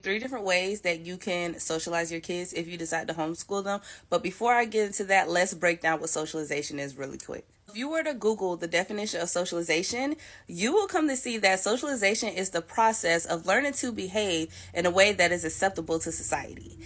Three different ways that you can socialize your kids if you decide to homeschool them. But before I get into that, let's break down what socialization is really quick. If you were to Google the definition of socialization, you will come to see that socialization is the process of learning to behave in a way that is acceptable to society.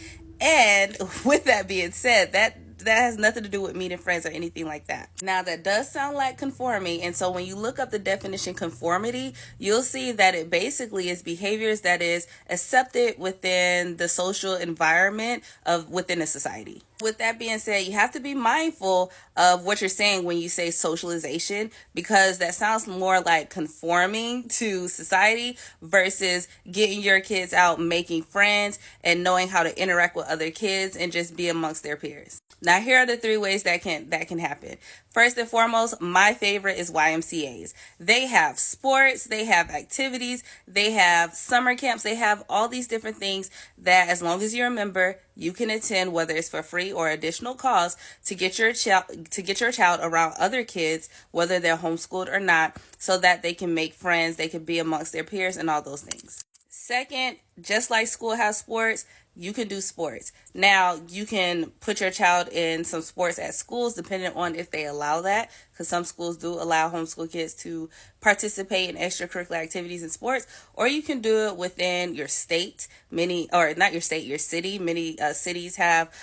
And with that being said, that has nothing to do with meeting friends or anything like that. Now, that does sound like conforming, and so when you look up the definition conformity, you'll see that it basically is behaviors that is accepted within the social environment of within a society. With that being said, you have to be mindful of what you're saying when you say socialization, because that sounds more like conforming to society versus getting your kids out, making friends, and knowing how to interact with other kids and just be amongst their peers. Now, here are the three ways that can happen. First and foremost, my favorite is YMCAs. They have sports, they have activities, they have summer camps, they have all these different things that, as long as you're a member, you can attend, whether it's for free or additional cost, to get your child around other kids, whether they're homeschooled or not, so that they can make friends, they can be amongst their peers, and all those things. Second, just like school has sports, you can do sports. Now, you can put your child in some sports at schools, depending on if they allow that, because some schools do allow homeschool kids to participate in extracurricular activities in sports, or you can do it within your state. Your city. Many cities have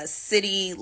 city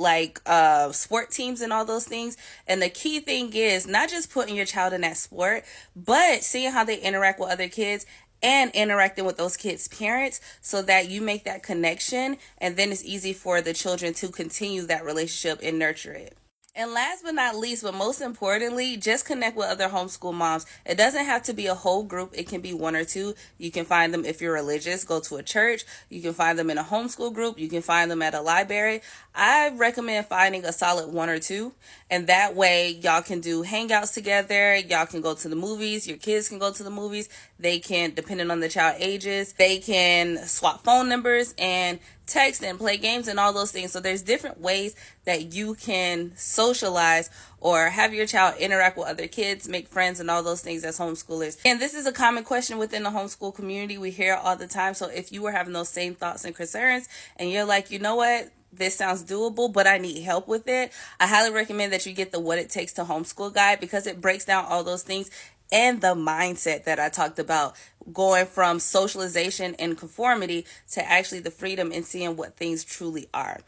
sport teams and all those things. And the key thing is not just putting your child in that sport, but seeing how they interact with other kids and interacting with those kids' parents, so that you make that connection, and then it's easy for the children to continue that relationship and nurture it. And last but not least, but most importantly, just connect with other homeschool moms. It doesn't have to be a whole group. It can be one or two. You can find them if you're religious, go to a church. You can find them in a homeschool group. You can find them at a library. I recommend finding a solid one or two. And that way y'all can do hangouts together. Y'all can go to the movies. Your kids can go to the movies. They can, depending on the child ages, they can swap phone numbers and text and play games and all those things. So there's different ways that you can socialize or have your child interact with other kids, make friends, and all those things as homeschoolers. And this is a common question within the homeschool community. We hear it all the time. So if you were having those same thoughts and concerns and you're like, you know what, this sounds doable, but I need help with it, I highly recommend that you get the What It Takes to Homeschool guide, because it breaks down all those things and the mindset that I talked about, going from socialization and conformity to actually the freedom and seeing what things truly are.